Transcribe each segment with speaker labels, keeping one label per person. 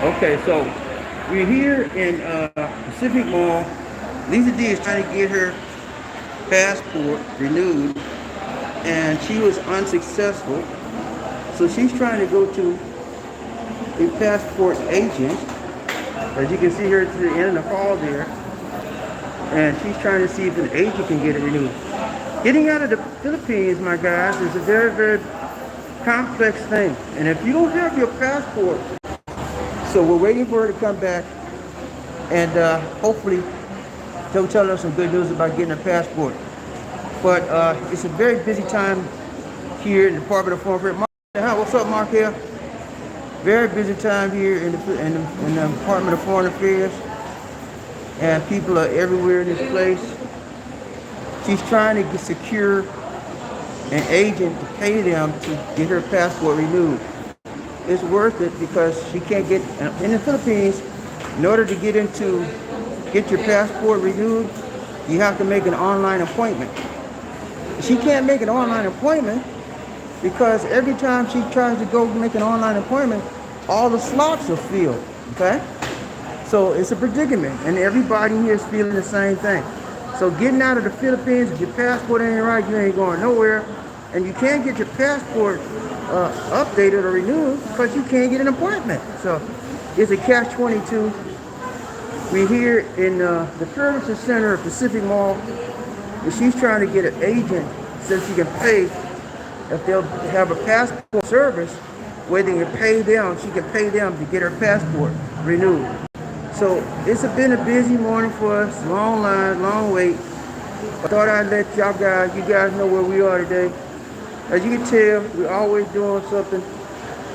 Speaker 1: Okay, so we're here in Pacific Mall. Lisa D is trying to get her passport renewed, and she was unsuccessful. So she's trying to go to a passport agent. As you can see here to the end of the hall there, and she's trying to see if an agent can get it renewed. Getting out of the Philippines, my guys, is a very, very complex thing. And if you don't have your passport, so we're waiting for her to come back, and hopefully they'll tell us some good news about getting a passport. But it's a very busy time here in the Department of Foreign Affairs. What's up, Mark here? Very busy time here in the Department of Foreign Affairs, and people are everywhere in this place. She's trying to secure an agent to pay them to get her passport renewed. It's worth it because she can't get in the Philippines. In order to get your passport renewed, you have to make an online appointment. She can't make an online appointment because every time she tries to go make an online appointment, all the slots are filled. Okay? So it's a predicament, and everybody here is feeling the same thing. So getting out of the Philippines, if your passport ain't right, you ain't going nowhere, and you can't get your passport updated or renewed because you can't get an appointment. So it's a catch-22. We're here in the Services Center of Pacific Mall, and she's trying to get an agent so she can pay. If they'll have a passport service where they can pay them, she can pay them to get her passport renewed. So it's been a busy morning for us, long line, long wait. I thought I'd let you guys know where we are today. As you can tell, we're always doing something.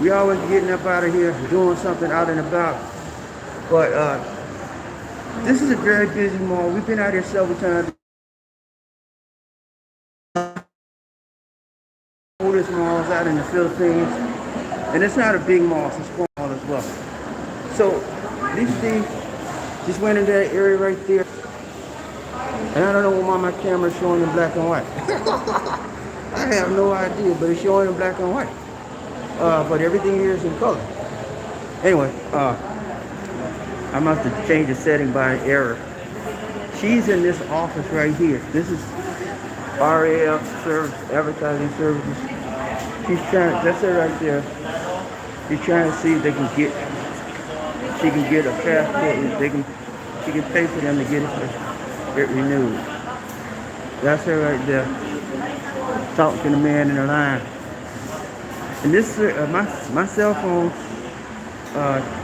Speaker 1: We always getting up out of here, doing something out and about. But this is a very busy mall. We've been out here several times. Oldest malls out in the Philippines, and it's not a big mall, it's a small mall as well. So this thing just went in that area right there, and I don't know why my camera is showing in black and white. I have no idea, but it's showing in black and white. But everything here is in color. Anyway, I must have changed the setting by error. She's in this office right here. This is RAF service, advertising services. She's trying, that's her right there. She's trying to see if she can get a passport. She can pay for them to get it renewed. That's her right there. Talking to the man in the line. And this my cell phone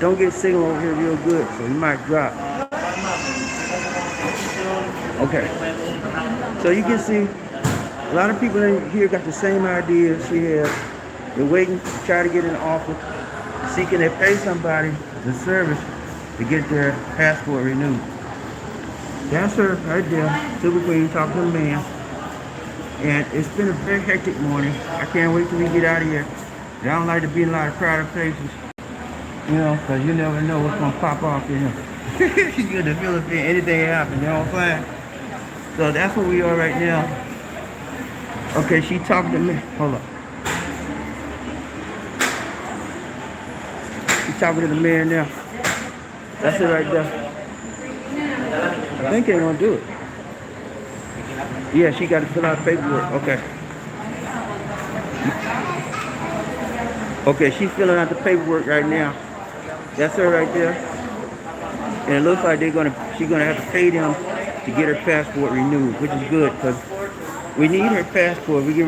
Speaker 1: don't get signal over here real good, so you might drop. Okay. So you can see a lot of people in here got the same idea she has. They're waiting to try to get an offer, seeking to pay somebody the service to get their passport renewed. That's her right there, Super Queen, talking to the man. And it's been a very hectic morning. I can't wait till we get out of here. I don't like to be in a lot of crowded places, you know, because you never know what's going to pop off in here. She's in the Philippines, anything happen, you know what I'm saying? So that's where we are right now. Okay, she talking to me. Hold up. She's talking to the man now. That's it right there. I think they're gonna do it. Yeah, she got to fill out paperwork. Okay. Okay, she's filling out the paperwork right now. That's her right there. And it looks like she's gonna have to pay them to get her passport renewed, which is good because we need her passport. When we get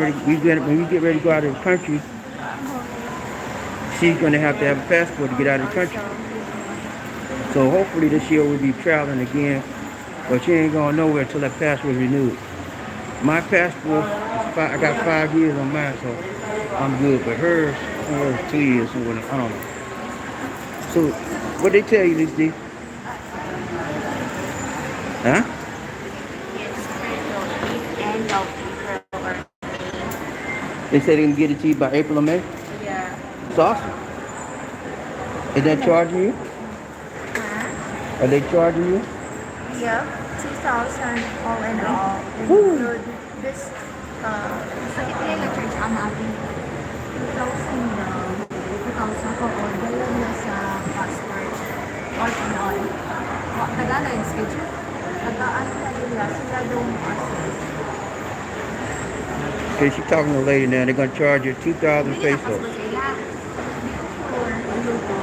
Speaker 1: ready to go out of the country, she's gonna have to have a passport to get out of the country. So hopefully this year we'll be traveling again, but she ain't going nowhere until that passport is renewed. My passport, I got 5 years on mine, so I'm good. But hers 2 years, so I don't know. So what they tell you, Miss D? Huh? They say they can get it to you by April or May?
Speaker 2: Yeah.
Speaker 1: It's awesome. Is that charging you?
Speaker 2: Huh?
Speaker 1: Are they charging you?
Speaker 2: Yeah, 2,000 all in all. Include this, so ito yung nag-charge ang natin 2,000 daw. 2,000 ko all. Dalawa na sa passport. Nagaan na nila, sila daw process.
Speaker 1: Okay, she's talking to a lady now. They're gonna charge her 2,000
Speaker 2: Hindi na
Speaker 1: pesos.
Speaker 2: pas ba sila? Or luto?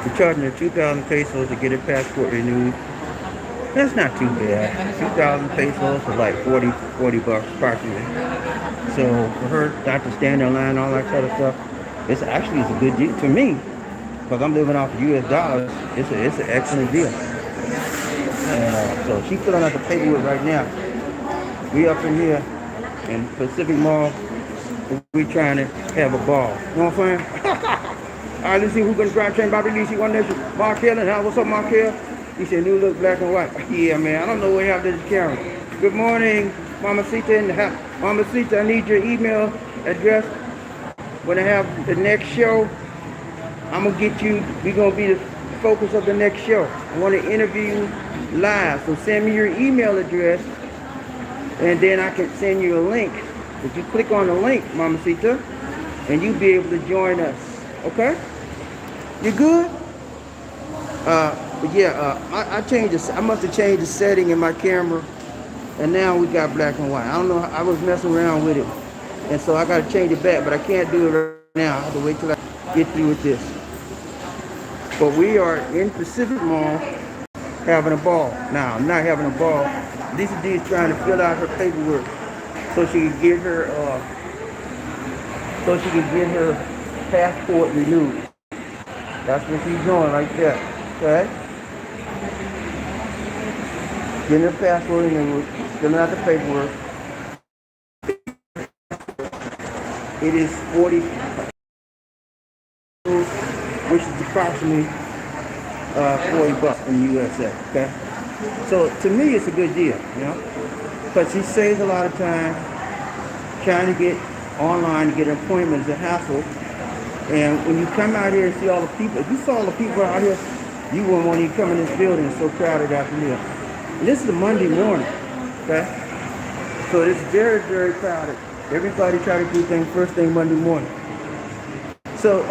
Speaker 1: They're charging her 2,000 pesos to get her passport renewed. That's not too bad. 2,000 pesos is like 40 bucks approximately. So for her not to stand in line, all that sort of stuff, it's a good deal to me because I'm living off of U.S. dollars. It's an excellent deal. And so she's filling out the paperwork right now. We up in here in Pacific Mall. We trying to have a ball. You know what I'm saying? All right, let's see who's gonna drive train. BobbieD, she one nation. Mark Hill, and what's up, Mark Hill? He said, new look, black and white. Yeah, man, I don't know what happened to this camera. Good morning, Mama Sita in the house. Mama Sita, I need your email address. When I have the next show, I'm gonna get you, we're gonna be the focus of the next show. I wanna interview you live, so send me your email address, and then I can send you a link. If you click on the link, Mama Sita, and you'll be able to join us, okay? You good? But yeah, I changed this. I must have changed the setting in my camera, and now we got black and white. I don't know. I was messing around with it, and so I got to change it back. But I can't do it right now. I have to wait till I get through with this. But we are in Pacific Mall having a ball. Now, I'm not having a ball. Lisa D is trying to fill out her paperwork so she can get her passport renewed. That's what she's doing right there. Okay? Getting her passport renewed, filling out the paperwork. It is 40, which is approximately 40 bucks in the USA. Okay? So to me, it's a good deal, you know, because she saves a lot of time trying to get online to get an appointment is a hassle. And when you come out here and see all the people, if you saw all the people out here, you wouldn't want to even come in this building. It's so crowded out here. And this is a Monday morning, okay? So it's very, very crowded. Everybody try to do things first thing Monday morning. So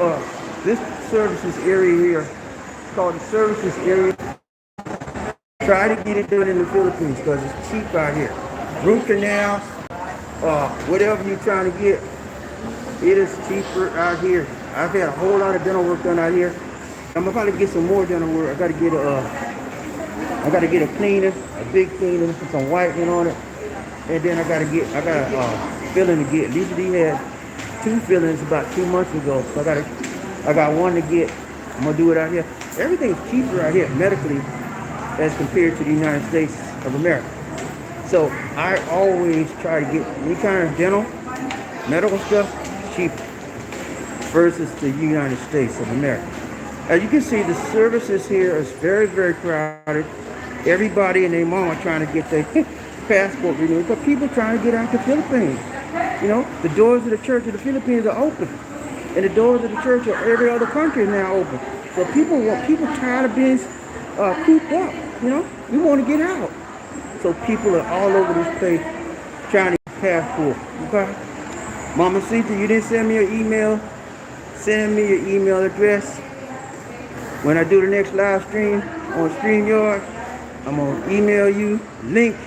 Speaker 1: this services area here is called the services area. Try to get it done in the Philippines because it's cheap out here. Root canals, whatever you're trying to get, it is cheaper out here. I've had a whole lot of dental work done out here. I'm about to get some more dental work. I gotta get a cleaner, a big cleaner with some whitening on it. And then I got a filling to get. Lisa D had 2 fillings about 2 months ago. So I got one to get. I'm gonna do it out here. Everything is cheaper out here medically as compared to the United States of America. So I always try to get any kind of dental, medical stuff cheaper versus the United States of America. As you can see, the services here is very, very crowded. Everybody and their mama trying to get their passport renewed because people trying to get out to the Philippines. You know, the doors of the Church of the Philippines are open, and the doors of the Church of every other country are now open. So people tired of being cooped up. You know, we want to get out. So people are all over this place trying to get passport. Okay, Mama Sita, you didn't send me your email. Send me your email address. When I do the next live stream on StreamYard, I'm gonna email you link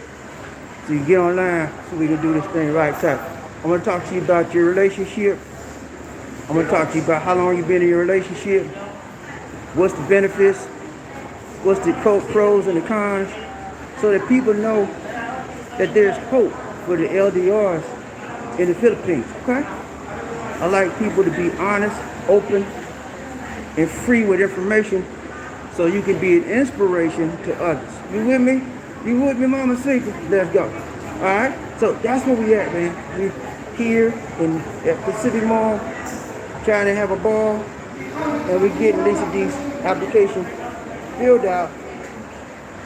Speaker 1: so you get online so we can do this thing right time. I'm gonna talk to you about your relationship. I'm gonna talk to you about how long you've been in your relationship. What's the benefits? What's the pros and the cons? So that people know that there's hope for the LDRs in the Philippines, okay? I like people to be honest, open, and free with information so you can be an inspiration to others. You with me? You with me, Mama Sita? Let's go. All right? So that's where we at, man. We here at Pacific Mall trying to have a ball, and we're getting Lisa D's application filled out.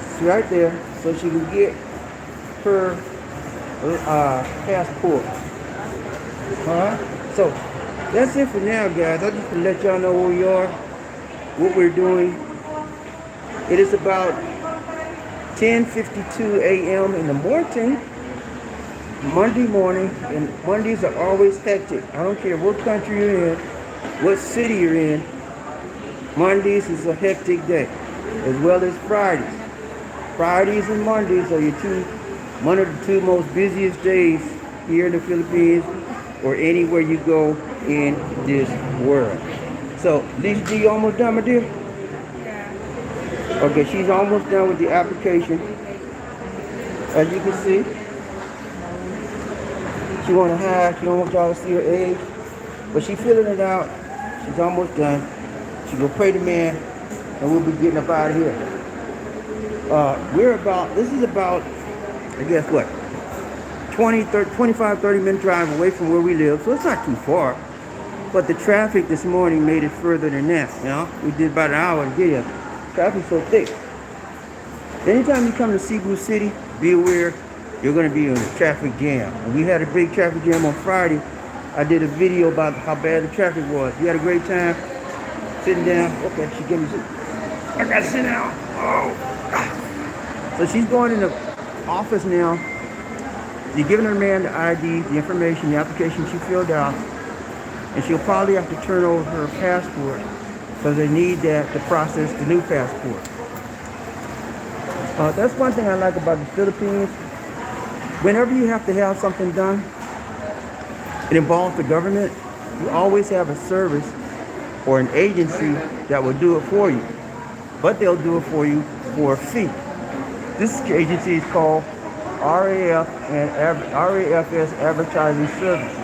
Speaker 1: It's right there so she can get her passport. All right? So that's it for now, guys. I just want to let y'all know where we are, what we're doing. It is about 10:52 a.m. in the morning, Monday morning, and Mondays are always hectic. I don't care what country you're in. what city you're in. Mondays is a hectic day, as well as Fridays. Fridays and Mondays are one of the two most busiest days here in the Philippines or anywhere you go in this world. So, Lisa D, you almost done, my dear? Okay, she's almost done with the application. As you can see, she want to hide. She don't want y'all to see her age, but she's filling it out. She's almost done. She gonna pay the man, and we'll be getting up out of here. This is about, I guess what, 25, 30 minute drive away from where we live, so it's not too far. But the traffic this morning made it further than that, you know? We did about an hour to get here. Traffic's so thick. Anytime you come to Cebu City, be aware you're gonna be in a traffic jam. And we had a big traffic jam on Friday. I did a video about how bad the traffic was. You had a great time sitting down. Okay, she gave me some. I gotta sit down. Oh. So she's going in the office now. You're giving her man the ID, the information, the application she filled out, and she'll probably have to turn over her passport because they need that to process the new passport. That's one thing I like about the Philippines. Whenever you have to have something done, it involves the government, you always have a service or an agency that will do it for you. But they'll do it for you for a fee. This agency is called RAFS Advertising Services.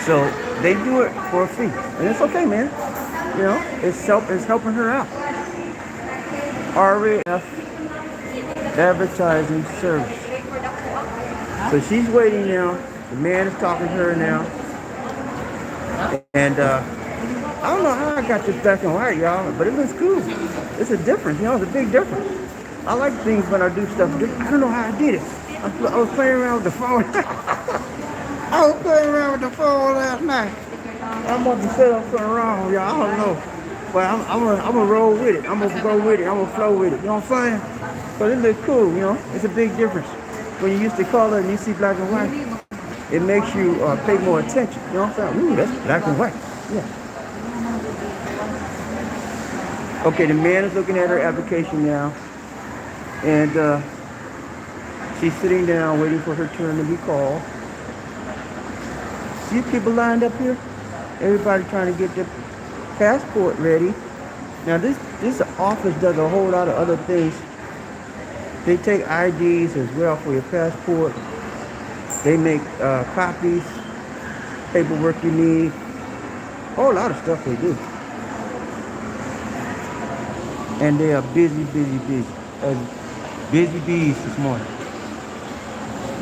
Speaker 1: So they do it for a fee. And it's okay, man. You know, it's helping her out. RAF Advertising Service. So she's waiting now. The man is talking to her now. And I don't know how I got this black and white, y'all, but it looks cool. It's a difference, you know, it's a big difference. I like things when I do stuff different. I don't know how I did it. I was playing around with the phone. I was playing around with the phone last night. I'm about to set up something wrong, y'all. I don't know. But I'm gonna roll with it. I'm gonna go with it. I'm gonna flow with it. You know what I'm saying? But it looks cool, you know. It's a big difference. When you used to color and you see black and white, it makes you pay more attention. You know what I'm saying? Ooh, that's black and white. Yeah. Okay, the man is looking at her application now. And she's sitting down waiting for her turn to be called. See people lined up here? Everybody trying to get their passport ready. Now this office does a whole lot of other things. They take IDs as well for your passport. They make copies, paperwork you need. A whole lot of stuff they do. And they are busy. As busy bees this morning.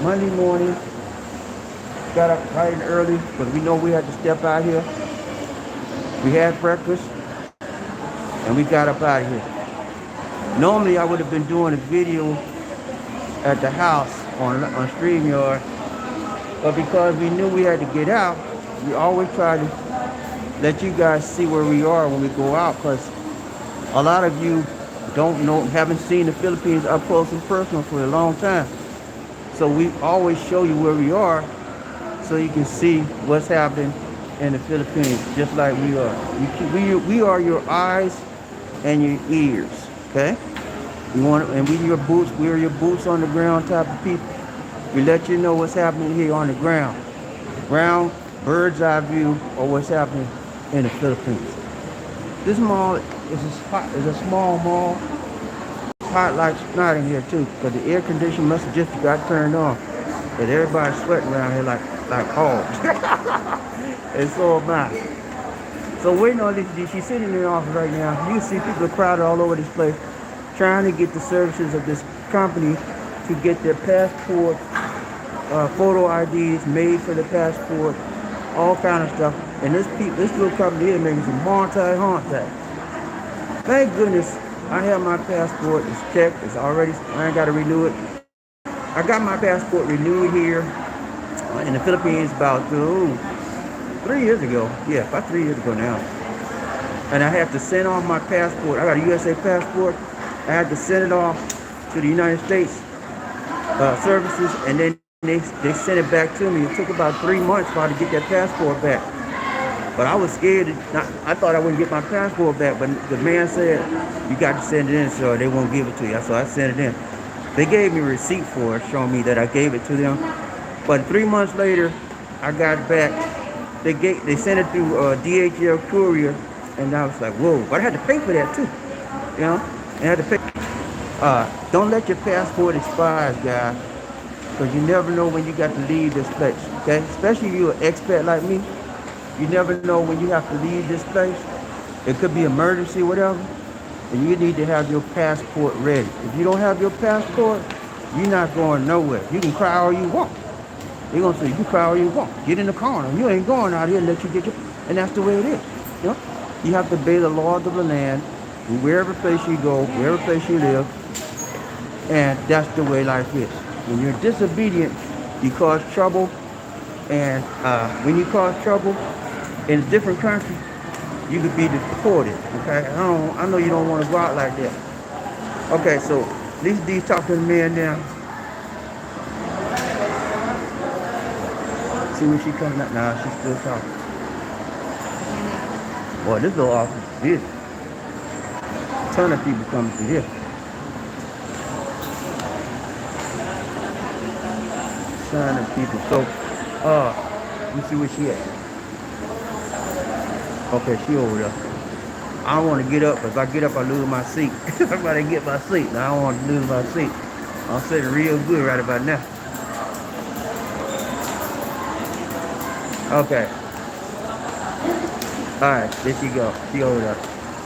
Speaker 1: Monday morning, got up bright and early because we know we had to step out here. We had breakfast and we got up out of here. Normally I would have been doing a video at the house on StreamYard, but because we knew we had to get out, we always try to let you guys see where we are when we go out, because a lot of you haven't seen the Philippines up close and personal for a long time. So we always show you where we are so you can see what's happening in the Philippines, just like we are. We are your eyes and your ears, okay? We're your boots on the ground type of people. We let you know what's happening here on the ground. Ground, bird's eye view of what's happening in the Philippines. This mall is a small mall. It's hot like snot in here too, because the air conditioning must have just got turned on. But everybody's sweating around here like hogs. And so am I. So waiting on this, she's sitting in the office right now. You can see people are crowded all over this place, trying to get the services of this company to get their passport, photo IDs made for the passport, all kind of stuff. And this little company here making some haunt-tag. Thank goodness I have my passport. It's checked. It's already, I ain't got to renew it. I got my passport renewed here in the Philippines about 3 years ago. Yeah, about 3 years ago now. And I had to send off my passport. I got a USA passport. I had to send it off to the United States services, and then they sent it back to me. It took about 3 months for I to get that passport back. But I was scared. I thought I wouldn't get my passport back, but the man said, you got to send it in, so they won't give it to you. So I sent it in. They gave me a receipt for it, showing me that I gave it to them. But 3 months later, I got back. They sent it through DHL courier, and I was like, whoa. But I had to pay for that too, you know. I had to pay. Don't let your passport expire, guys, because you never know when you got to leave this place. Okay, especially if you're an expat like me. You never know when you have to leave this place. It could be emergency, whatever. And you need to have your passport ready. If you don't have your passport, you're not going nowhere. You can cry all you want. They're going to say, you cry all you want. Get in the corner. You ain't going out here and let you get your... And that's the way it is. You know? You have to obey the laws of the land, wherever place you go, wherever place you live. And that's the way life is. When you're disobedient, you cause trouble. And when you cause trouble in a different country, you could be deported, okay? I know you don't want to go out like that. Okay, so these talk to the man now. See when she coming up now, she's still talking. Boy, this little office is busy. A ton of people coming through here. Ton of people. So, let me see where she at. Okay, she over there. I don't want to get up. If I get up, I lose my seat. I'm about to get my seat. Now, I don't want to lose my seat. I'm sitting real good right about now. Okay. All right, there she go. She over there,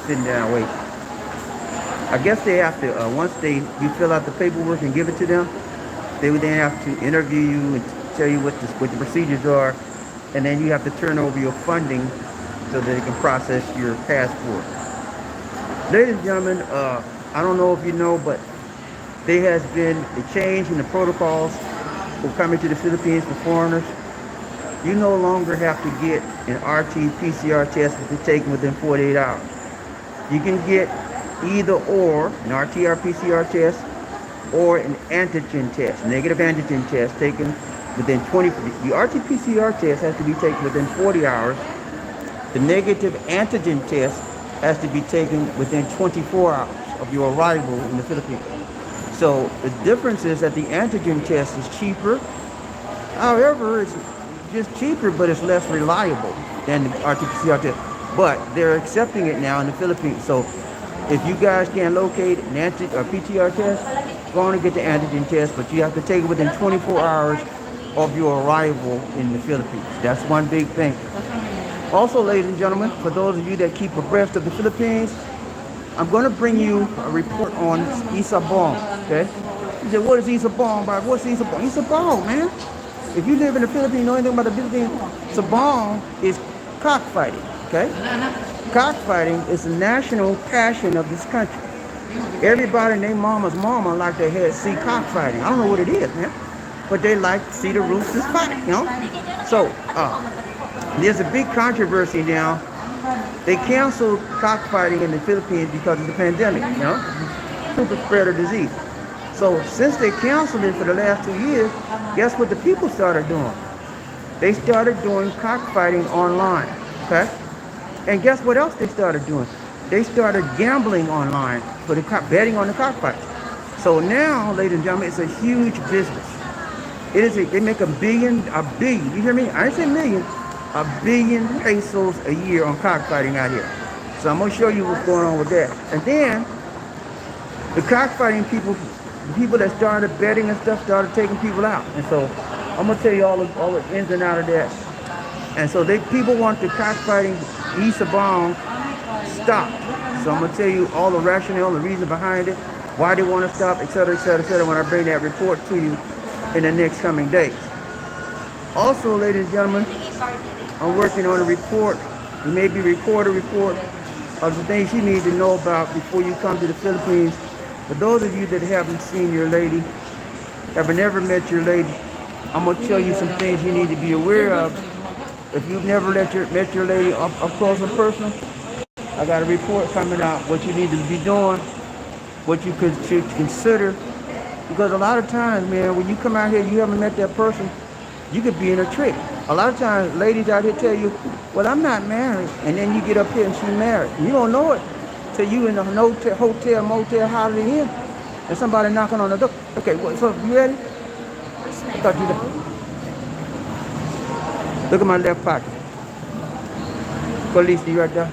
Speaker 1: sitting down, waiting. I guess they have to, once you fill out the paperwork and give it to them, they would then have to interview you and tell you what the procedures are, and then you have to turn over your funding so that they can process your passport. Ladies and gentlemen, I don't know if you know, but there has been a change in the protocols for coming to the Philippines for foreigners. You no longer have to get an RT-PCR test to be taken within 48 hours. You can get either or, an RT or PCR test, or an antigen test, negative antigen test taken within 20, the RT-PCR test has to be taken within 40 hours. The negative antigen test has to be taken within 24 hours of your arrival in the Philippines. So the difference is that the antigen test is cheaper. However, it's just cheaper, but it's less reliable than the RT-PCR test. But they're accepting it now in the Philippines. So if you guys can locate an antigen or PCR test, go on and get the antigen test, but you have to take it within 24 hours of your arrival in the Philippines. That's one big thing. Also, ladies and gentlemen, for those of you that keep abreast of the Philippines, I'm going to bring you a report on Isabong, okay? You said, what is Isabong, Bob? What's Isabong? Isabong, man. If you live in the Philippines, know anything about the Philippines, Isabong is cockfighting, okay? Cockfighting is the national passion of this country. Everybody and their mama's mama like to see cockfighting. I don't know what it is, man. But they like to see the roosters fight, you know? So, there's a big controversy now. They canceled cockfighting in the Philippines because of the pandemic, you know? Super spreader disease. So since they canceled it for the last 2 years, guess what the people started doing? They started doing cockfighting online, okay? And guess what else they started doing? They started gambling online for the betting on the cockfights. So now, ladies and gentlemen, it's a huge business. It is. They make a billion. You hear me? I didn't say million. $1 billion pesos a year on cockfighting out here. So I'm gonna show you what's going on with that. And then the cockfighting people, the people that started betting and stuff, started taking people out. And so I'm gonna tell you all the ins and outs of that. And so people want the cockfighting Isabong stopped. So I'm gonna tell you all the rationale, the reason behind it, why they want to stop, etc., etc., etc. when I bring that report to you in the next coming days. Also, ladies and gentlemen, I'm working on a report. You maybe record a report of the things you need to know about before you come to the Philippines. For those of you that haven't seen your lady, have never met your lady, I'm going to tell you some things you need to be aware of. If you've never met your lady up close and personal, I got a report coming out, what you need to be doing, what you should consider. Because a lot of times, man, when you come out here, you haven't met that person, You could be in a trick. A lot of times, ladies out here tell you, "Well, I'm not married," and then you get up here and she's married. You don't know it till you in a hotel, motel, Holiday Inn, and somebody knocking on the door. Okay, so you ready? I thought you did. Look at my left pocket. Police, you right there?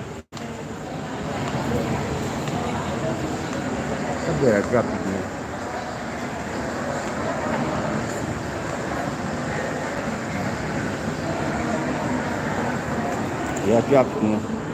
Speaker 1: I better drop it again. Yeah, I dropped it again.